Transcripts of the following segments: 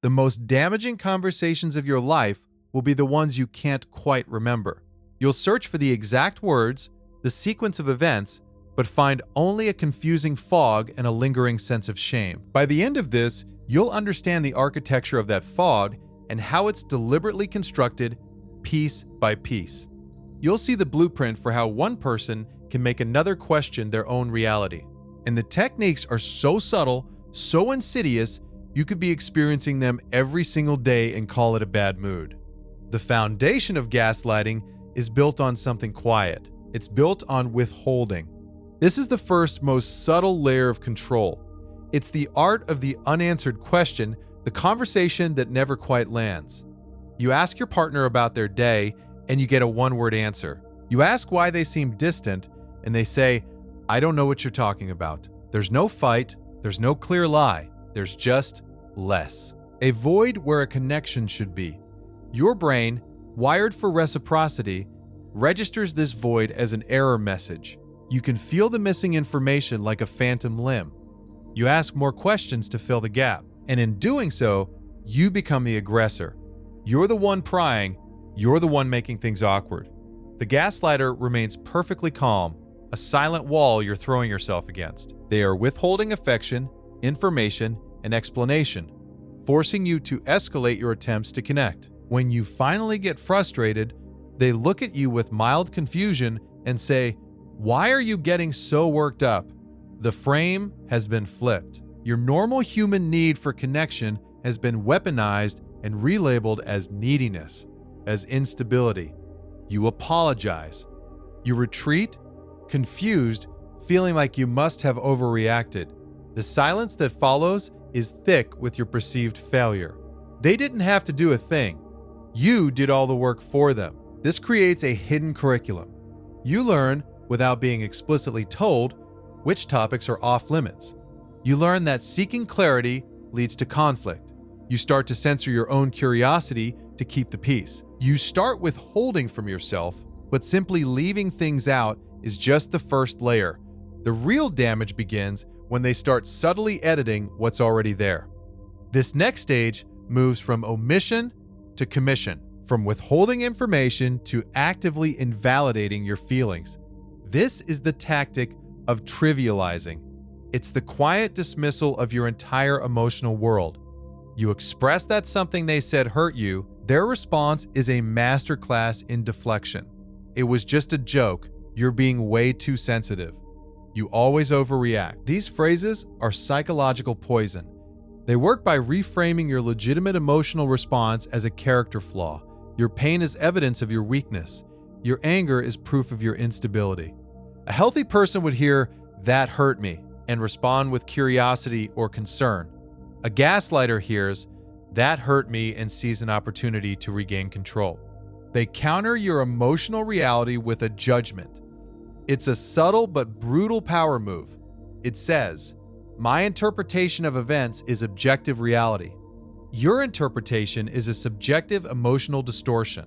The most damaging conversations of your life will be the ones you can't quite remember. You'll search for the exact words, the sequence of events, but find only a confusing fog and a lingering sense of shame. By the end of this, you'll understand the architecture of that fog and how it's deliberately constructed piece by piece. You'll see the blueprint for how one person can make another question their own reality. And the techniques are so subtle, so insidious, you could be experiencing them every single day and call it a bad mood. The foundation of gaslighting is built on something quiet. It's built on withholding. This is the first, most subtle layer of control. It's the art of the unanswered question, the conversation that never quite lands. You ask your partner about their day, and you get a one-word answer. You ask why they seem distant, and they say, "I don't know what you're talking about." There's no fight, there's no clear lie, there's just less. A void where a connection should be. Your brain, wired for reciprocity, registers this void as an error message. You can feel the missing information like a phantom limb. You ask more questions to fill the gap, and in doing so, you become the aggressor. You're the one prying, you're the one making things awkward. The gaslighter remains perfectly calm, a silent wall you're throwing yourself against. They are withholding affection, information, and explanation, forcing you to escalate your attempts to connect. When you finally get frustrated, they look at you with mild confusion and say, "Why are you getting so worked up?" The frame has been flipped. Your normal human need for connection has been weaponized and relabeled as neediness, as instability. You apologize. You retreat, confused, feeling like you must have overreacted. The silence that follows is thick with your perceived failure. They didn't have to do a thing. You did all the work for them. This creates a hidden curriculum. You learn, without being explicitly told, which topics are off limits. You learn that seeking clarity leads to conflict. You start to censor your own curiosity to keep the peace. You start withholding from yourself, but simply leaving things out is just the first layer. The real damage begins when they start subtly editing what's already there. This next stage moves from omission to commission, from withholding information to actively invalidating your feelings. This is the tactic of trivializing. It's the quiet dismissal of your entire emotional world. You express that something they said hurt you. Their response is a masterclass in deflection. "It was just a joke. You're being way too sensitive. You always overreact." These phrases are psychological poison. They work by reframing your legitimate emotional response as a character flaw. Your pain is evidence of your weakness. Your anger is proof of your instability. A healthy person would hear, "That hurt me," and respond with curiosity or concern. A gaslighter hears, "That hurt me," and sees an opportunity to regain control. They counter your emotional reality with a judgment. It's a subtle but brutal power move. It says, "My interpretation of events is objective reality. Your interpretation is a subjective emotional distortion."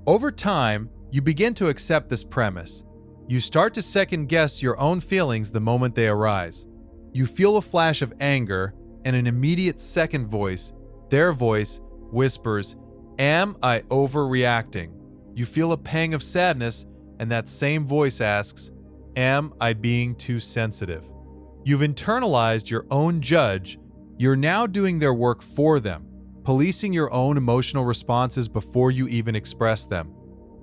Over time, you begin to accept this premise. You start to second-guess your own feelings the moment they arise. You feel a flash of anger, and an immediate second voice, their voice, whispers, "Am I overreacting?" You feel a pang of sadness, and that same voice asks, "Am I being too sensitive?" You've internalized your own judge. You're now doing their work for them, policing your own emotional responses before you even express them.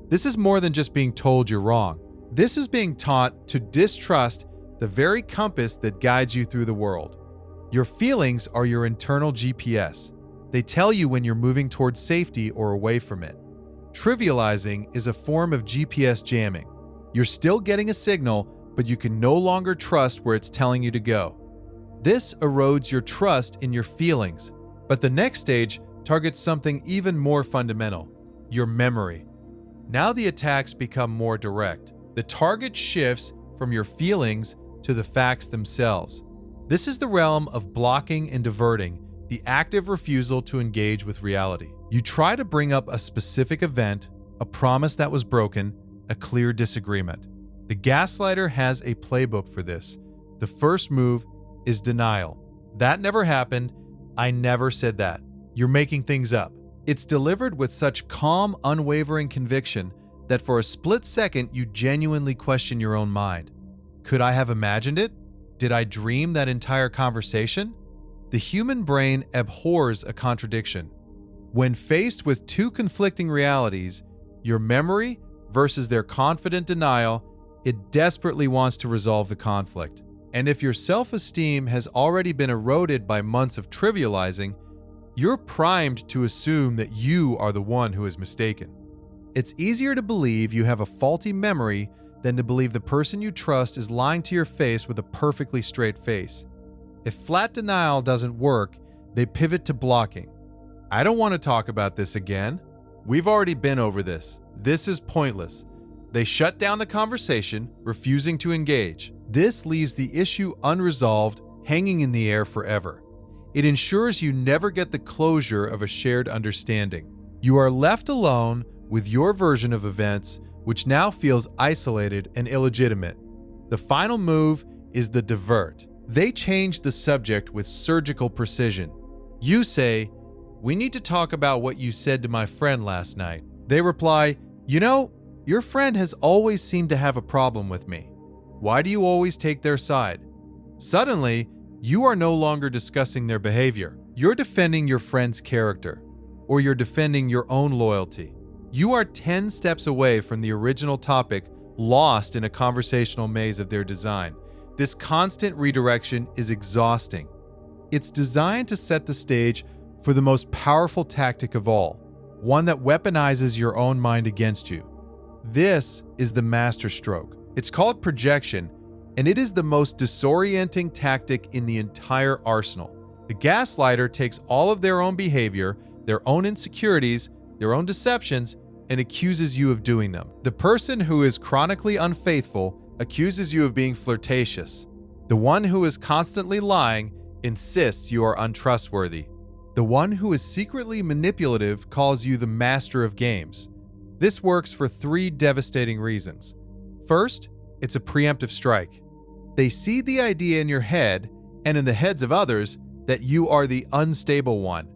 This is more than just being told you're wrong. This is being taught to distrust the very compass that guides you through the world. Your feelings are your internal GPS. They tell you when you're moving towards safety or away from it. Trivializing is a form of GPS jamming. You're still getting a signal, but you can no longer trust where it's telling you to go. This erodes your trust in your feelings. But the next stage targets something even more fundamental: your memory. Now the attacks become more direct. The target shifts from your feelings to the facts themselves. This is the realm of blocking and diverting, the active refusal to engage with reality. You try to bring up a specific event, a promise that was broken, a clear disagreement. The gaslighter has a playbook for this. The first move is denial. "That never happened. I never said that." You're making things up. It's delivered with such calm, unwavering conviction that for a split second you genuinely question your own mind. Could I have imagined it? Did I dream that entire conversation? The human brain abhors a contradiction. When faced with two conflicting realities, your memory versus their confident denial, it desperately wants to resolve the conflict. And if your self-esteem has already been eroded by months of trivializing, you're primed to assume that you are the one who is mistaken. It's easier to believe you have a faulty memory than to believe the person you trust is lying to your face with a perfectly straight face. If flat denial doesn't work, they pivot to blocking. I don't want to talk about this again. We've already been over this. This is pointless. They shut down the conversation, refusing to engage. This leaves the issue unresolved, hanging in the air forever. It ensures you never get the closure of a shared understanding. You are left alone with your version of events, which now feels isolated and illegitimate. The final move is the divert. They change the subject with surgical precision. You say, "We need to talk about what you said to my friend last night." They reply, "You know, your friend has always seemed to have a problem with me. Why do you always take their side?" Suddenly, you are no longer discussing their behavior. You're defending your friend's character, or you're defending your own loyalty. You are 10 steps away from the original topic, lost in a conversational maze of their design. This constant redirection is exhausting. It's designed to set the stage for the most powerful tactic of all, one that weaponizes your own mind against you. This is the masterstroke. It's called projection, and it is the most disorienting tactic in the entire arsenal. The gaslighter takes all of their own behavior, their own insecurities, their own deceptions, and accuses you of doing them. The person who is chronically unfaithful accuses you of being flirtatious. The one who is constantly lying insists you are untrustworthy. The one who is secretly manipulative calls you the master of games. This works for 3 devastating reasons. First, it's a preemptive strike. They see the idea in your head and in the heads of others that you are the unstable one.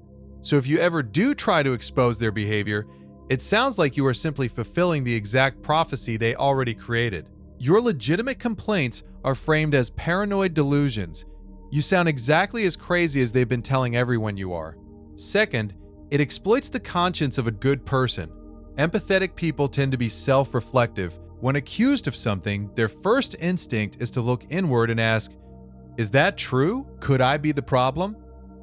So if you ever do try to expose their behavior, it sounds like you are simply fulfilling the exact prophecy they already created. Your legitimate complaints are framed as paranoid delusions. You sound exactly as crazy as they've been telling everyone you are. Second, it exploits the conscience of a good person. Empathetic people tend to be self-reflective. When accused of something, their first instinct is to look inward and ask, "Is that true? Could I be the problem?"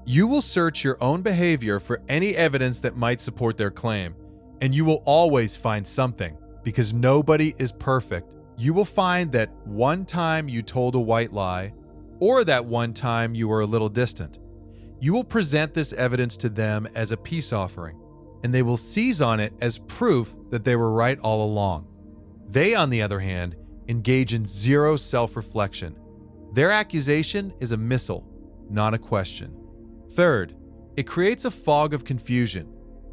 You will search your own behavior for any evidence that might support their claim, and you will always find something, because nobody is perfect. You will find that one time you told a white lie, or that one time you were a little distant. You will present this evidence to them as a peace offering, and they will seize on it as proof that they were right all along. They, on the other hand, engage in zero self-reflection. Their accusation is a missile, not a question. Third, it creates a fog of confusion.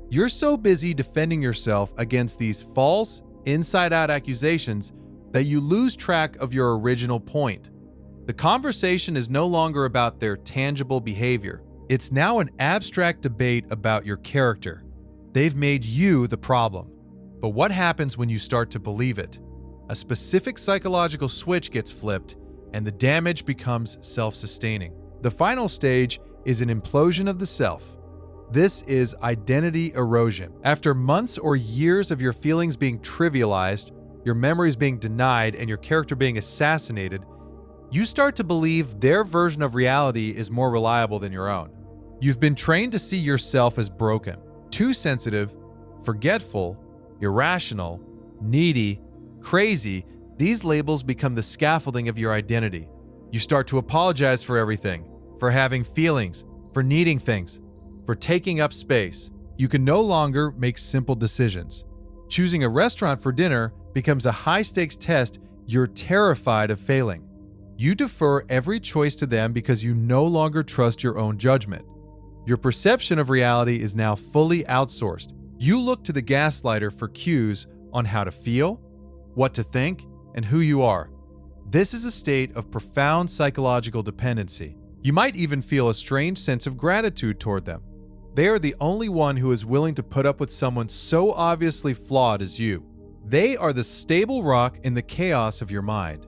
You're so busy defending yourself against these false, inside-out accusations that you lose track of your original point. The conversation is no longer about their tangible behavior. It's now an abstract debate about your character. They've made you the problem. But what happens when you start to believe it? A specific psychological switch gets flipped, and the damage becomes self-sustaining. The final stage is an implosion of the self. This is identity erosion. After months or years of your feelings being trivialized, your memories being denied, and your character being assassinated, you start to believe their version of reality is more reliable than your own. You've been trained to see yourself as broken, too sensitive, forgetful, irrational, needy, crazy. These labels become the scaffolding of your identity. You start to apologize for everything, for having feelings, for needing things, for taking up space. You can no longer make simple decisions. Choosing a restaurant for dinner becomes a high-stakes test you're terrified of failing. You defer every choice to them because you no longer trust your own judgment. Your perception of reality is now fully outsourced. You look to the gaslighter for cues on how to feel, what to think, and who you are. This is a state of profound psychological dependency. You might even feel a strange sense of gratitude toward them. They are the only one who is willing to put up with someone so obviously flawed as you. They are the stable rock in the chaos of your mind.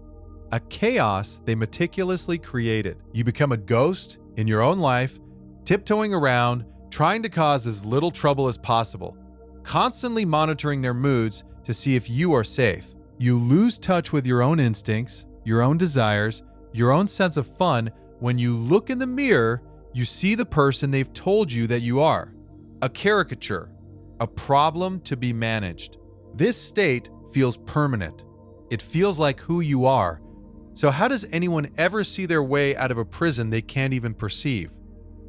A chaos they meticulously created. You become a ghost in your own life, tiptoeing around, trying to cause as little trouble as possible, constantly monitoring their moods to see if you are safe. You lose touch with your own instincts, your own desires, your own sense of fun. When you look in the mirror, you see the person they've told you that you are. A caricature, a problem to be managed. This state feels permanent. It feels like who you are. So how does anyone ever see their way out of a prison they can't even perceive?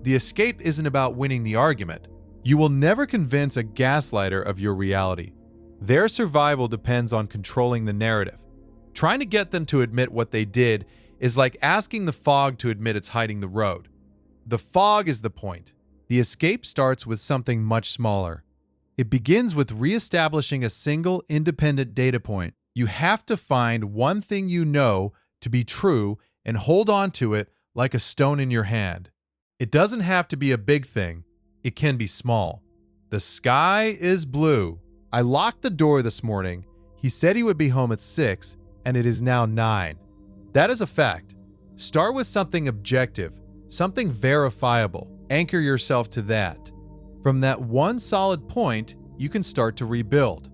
The escape isn't about winning the argument. You will never convince a gaslighter of your reality. Their survival depends on controlling the narrative. Trying to get them to admit what they did is like asking the fog to admit it's hiding the road. The fog is the point. The escape starts with something much smaller. It begins with reestablishing a single independent data point. You have to find one thing you know to be true and hold on to it like a stone in your hand. It doesn't have to be a big thing. It can be small. The sky is blue. I locked the door this morning. He said he would be home at 6, and it is now 9. That is a fact. Start with something objective, something verifiable. Anchor yourself to that. From that one solid point, you can start to rebuild.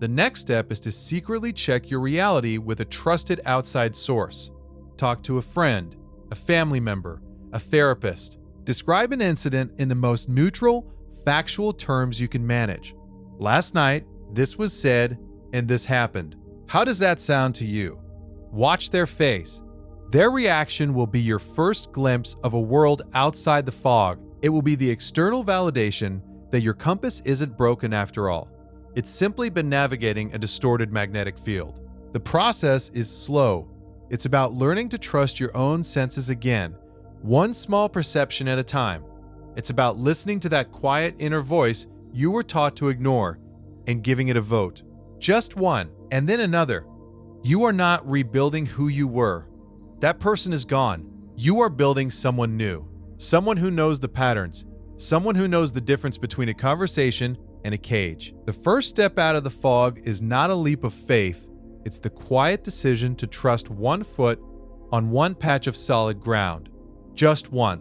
The next step is to secretly check your reality with a trusted outside source. Talk to a friend, a family member, a therapist. Describe an incident in the most neutral, factual terms you can manage. Last night, this was said, and this happened. How does that sound to you? Watch their face. Their reaction will be your first glimpse of a world outside the fog. It will be the external validation that your compass isn't broken after all. It's simply been navigating a distorted magnetic field. The process is slow. It's about learning to trust your own senses again, one small perception at a time. It's about listening to that quiet inner voice you were taught to ignore and giving it a vote. Just one, and then another. You are not rebuilding who you were. That person is gone. You are building someone new. Someone who knows the patterns. Someone who knows the difference between a conversation and a cage. The first step out of the fog is not a leap of faith. It's the quiet decision to trust one foot on one patch of solid ground. Just once.